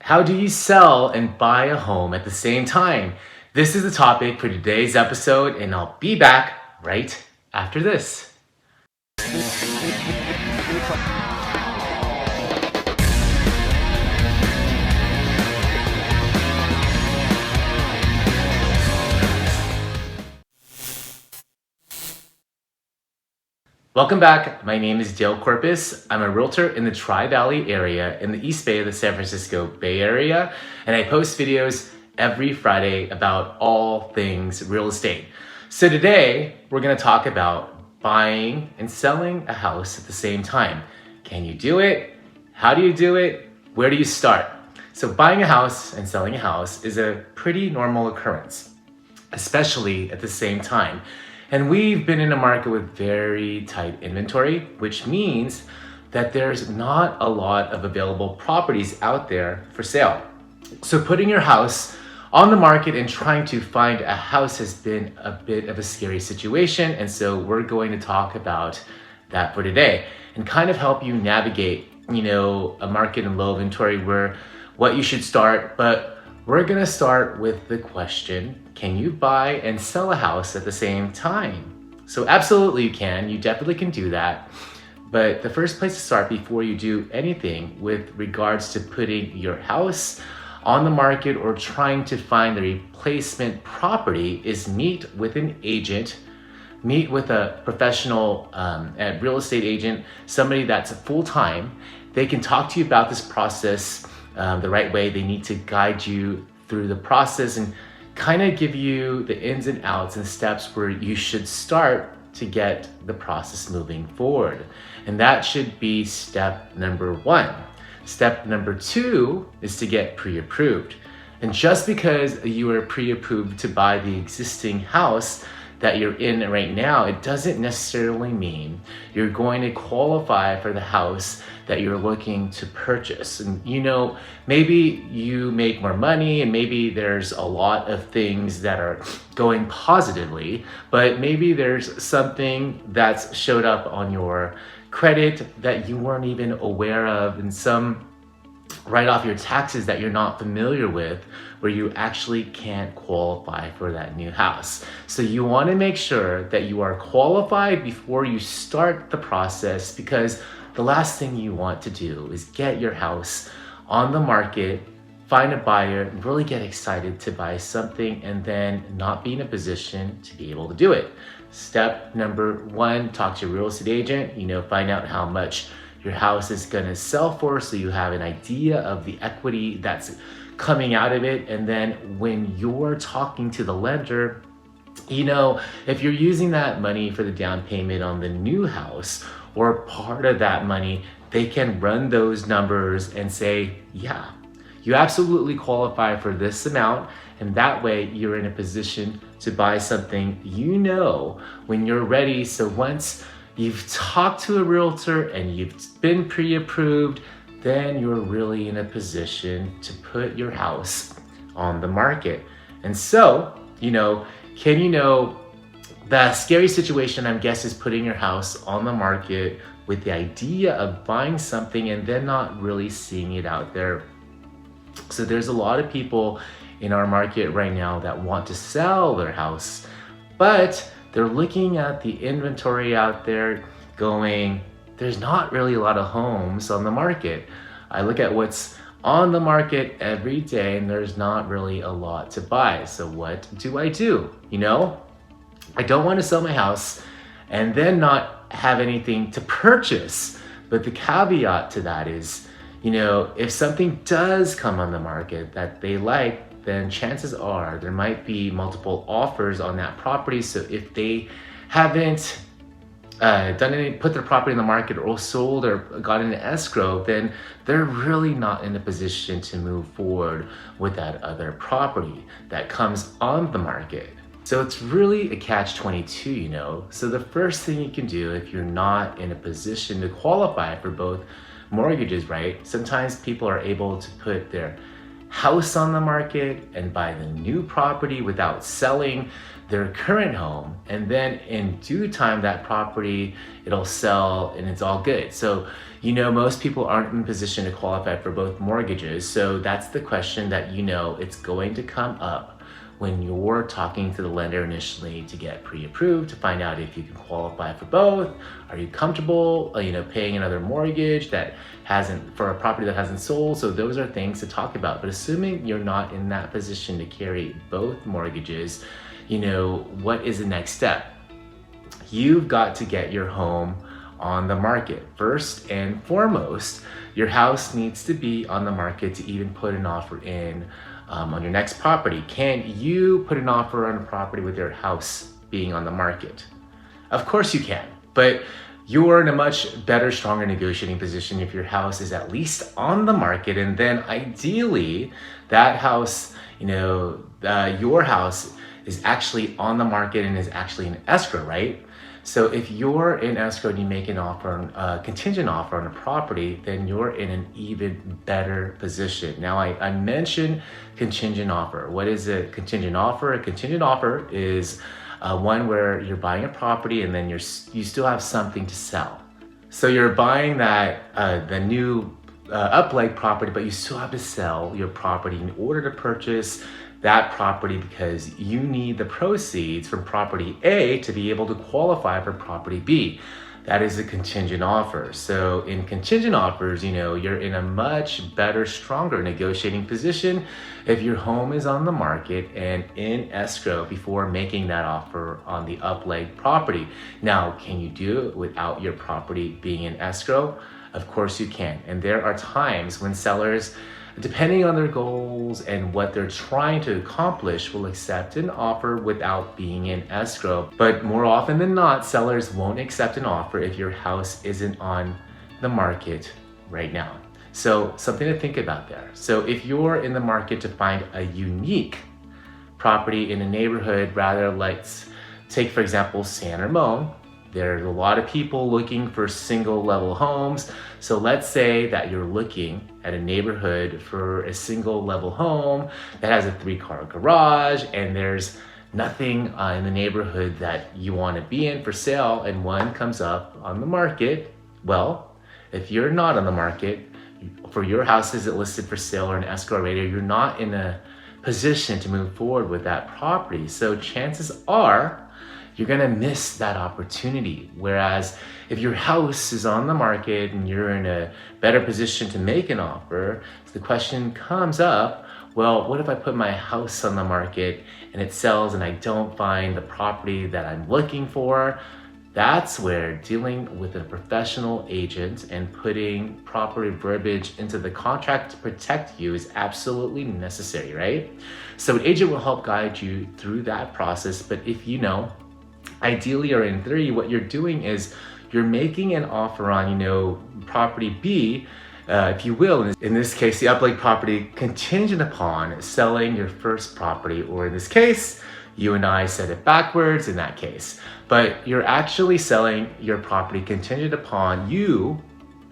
How do you sell and buy a home at the same time? This is the topic for today's episode, and I'll be back right after this. Welcome back. My name is Dale Corpus. I'm a realtor in the Tri-Valley area in the East Bay of the San Francisco Bay Area, and I post videos every Friday about all things real estate. So today, we're going to talk about buying and selling a house at the same time. Can you do it? How do you do it? Where do you start? So buying a house and selling a house is a pretty normal occurrence, especially at the same time. And we've been in a market with very tight inventory, which means that there's not a lot of available properties out there for sale. So putting your house on the market and trying to find a house has been a bit of a scary situation. And so we're going to talk about that for today and kind of help you navigate, a market in low inventory where what you should start. But we're gonna start with the question, can you buy and sell a house at the same time? So absolutely you can, you definitely can do that. But the first place to start before you do anything with regards to putting your house on the market or trying to find a replacement property is meet with an agent, meet with a professional a real estate agent, somebody that's full-time. They can talk to you about this process the right way. They need to guide you through the process and kind of give you the ins and outs and steps where you should start to get the process moving forward. And that should be step number one. Step number two is to get pre-approved. And just because you are pre-approved to buy the existing house that you're in right now, it doesn't necessarily mean you're going to qualify for the house that you're looking to purchase. And maybe you make more money and maybe there's a lot of things that are going positively, but maybe there's something that's showed up on your credit that you weren't even aware of, and some write off your taxes that you're not familiar with, where you actually can't qualify for that new house. So you want to make sure that you are qualified before you start the process, because the last thing you want to do is get your house on the market, find a buyer, really get excited to buy something, and then not be in a position to be able to do it. Step number one, talk to your real estate agent, find out how much your house is gonna sell for, so you have an idea of the equity that's coming out of it. And then when you're talking to the lender, if you're using that money for the down payment on the new house or part of that money, they can run those numbers and say, yeah, you absolutely qualify for this amount. And that way you're in a position to buy something when you're ready. So once you've talked to a realtor and you've been pre-approved, then you're really in a position to put your house on the market. And so, the scary situation, I guess, is putting your house on the market with the idea of buying something and then not really seeing it out there. So there's a lot of people in our market right now that want to sell their house, but they're looking at the inventory out there going, there's not really a lot of homes on the market. I look at what's on the market every day and there's not really a lot to buy. So what do? I don't want to sell my house and then not have anything to purchase. But the caveat to that is, if something does come on the market that they like, then chances are there might be multiple offers on that property. So if they haven't put their property in the market or sold or got into escrow, then they're really not in a position to move forward with that other property that comes on the market. So it's really a catch-22, So the first thing you can do if you're not in a position to qualify for both mortgages, right? Sometimes people are able to put their house on the market and buy the new property without selling their current home, and then in due time that property, it'll sell and it's all good. So most people aren't in position to qualify for both mortgages, so that's the question that it's going to come up when you're talking to the lender initially to get pre-approved, to find out if you can qualify for both. Are you comfortable paying another mortgage for a property that hasn't sold? So those are things to talk about. But assuming you're not in that position to carry both mortgages, what is the next step? You've got to get your home on the market. First and foremost, your house needs to be on the market to even put an offer in on your next property. Can you put an offer on a property with your house being on the market? Of course you can, but you're in a much better, stronger negotiating position if your house is at least on the market, and then ideally that house, your house is actually on the market and is actually in escrow, right? So if you're in escrow and you make an offer, a contingent offer on a property, then you're in an even better position. Now, I mentioned contingent offer. What is a contingent offer? A contingent offer is one where you're buying a property and then you still have something to sell. So you're buying the new up-leg property, but you still have to sell your property in order to purchase that property, because you need the proceeds from property A to be able to qualify for property B. That is a contingent offer. So in contingent offers, you're in a much better, stronger negotiating position if your home is on the market and in escrow before making that offer on the up-leg property. Now, can you do it without your property being in escrow? Of course you can. And there are times when sellers, depending on their goals and what they're trying to accomplish, will accept an offer without being in escrow. But more often than not, sellers won't accept an offer if your house isn't on the market right now. So something to think about there. So if you're in the market to find a unique property in a neighborhood, let's take, for example, San Ramon. There's a lot of people looking for single level homes. So let's say that you're looking at a neighborhood for a single level home that has a 3-car garage, and there's nothing in the neighborhood that you want to be in for sale, and one comes up on the market. Well, if you're not on the market, for your house is it listed for sale or an escrow rate, you're not in a position to move forward with that property. So chances are you're gonna miss that opportunity. Whereas if your house is on the market and you're in a better position to make an offer, the question comes up, well, what if I put my house on the market and it sells and I don't find the property that I'm looking for? That's where dealing with a professional agent and putting proper verbiage into the contract to protect you is absolutely necessary, right? So an agent will help guide you through that process. But if ideally, or in theory, what you're doing is you're making an offer on, property B, if you will, in this case, the up-leg property, contingent upon selling your first property, or in this case, you and I said it backwards in that case, but you're actually selling your property contingent upon you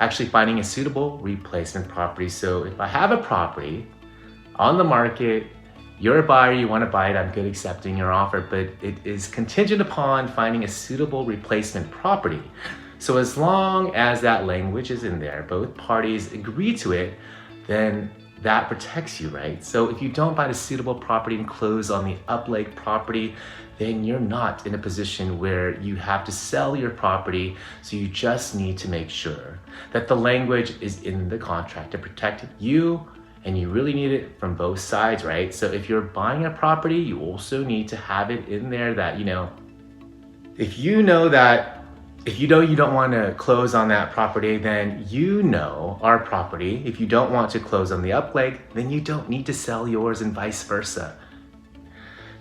actually finding a suitable replacement property. So if I have a property on the market, you're a buyer, you want to buy it, I'm good accepting your offer, but it is contingent upon finding a suitable replacement property. So as long as that language is in there, both parties agree to it, then that protects you, right? So if you don't find a suitable property and close on the up-leg property, then you're not in a position where you have to sell your property. So you just need to make sure that the language is in the contract to protect you, and you really need it from both sides, right? So if you're buying a property, you also need to have it in there that, if you don't want to close on that property, then our property, if you don't want to close on the up leg, then you don't need to sell yours and vice versa.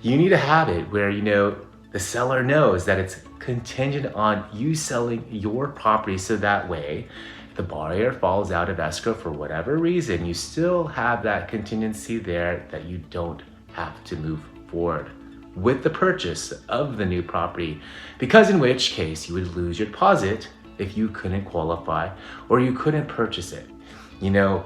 You need to have it where, the seller knows that it's contingent on you selling your property, so that way, the buyer falls out of escrow for whatever reason, you still have that contingency there that you don't have to move forward with the purchase of the new property, because in which case you would lose your deposit if you couldn't qualify or you couldn't purchase it,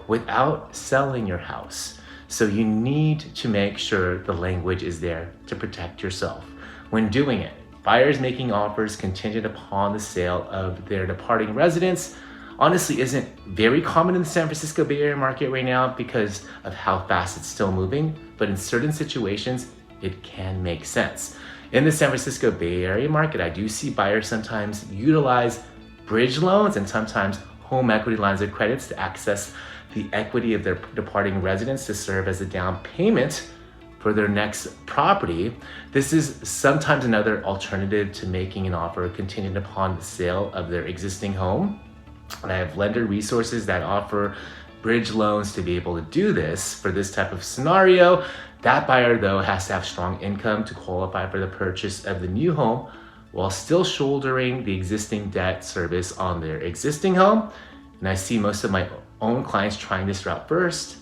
without selling your house. So you need to make sure the language is there to protect yourself when doing it. Buyers making offers contingent upon the sale of their departing residence honestly isn't very common in the San Francisco Bay Area market right now because of how fast it's still moving, but in certain situations, it can make sense. In the San Francisco Bay Area market, I do see buyers sometimes utilize bridge loans and sometimes home equity lines of credits to access the equity of their departing residents to serve as a down payment for their next property. This is sometimes another alternative to making an offer contingent upon the sale of their existing home. And I have lender resources that offer bridge loans to be able to do this for this type of scenario. That buyer, though, has to have strong income to qualify for the purchase of the new home while still shouldering the existing debt service on their existing home. And I see most of my own clients trying this route first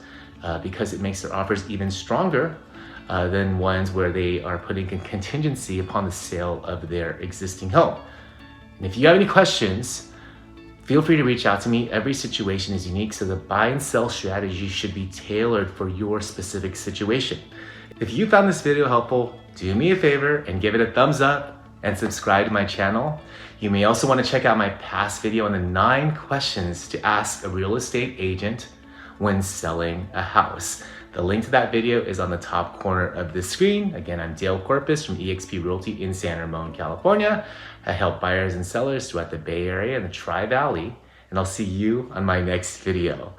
because it makes their offers even stronger than ones where they are putting a contingency upon the sale of their existing home. And if you have any questions, feel free to reach out to me. Every situation is unique, so the buy and sell strategy should be tailored for your specific situation. If you found this video helpful, do me a favor and give it a thumbs up and subscribe to my channel. You may also want to check out my past video on the 9 questions to ask a real estate agent when selling a house. The link to that video is on the top corner of the screen. Again, I'm Dale Corpus from eXp Realty in San Ramon, California. I help buyers and sellers throughout the Bay Area and the Tri-Valley, and I'll see you on my next video.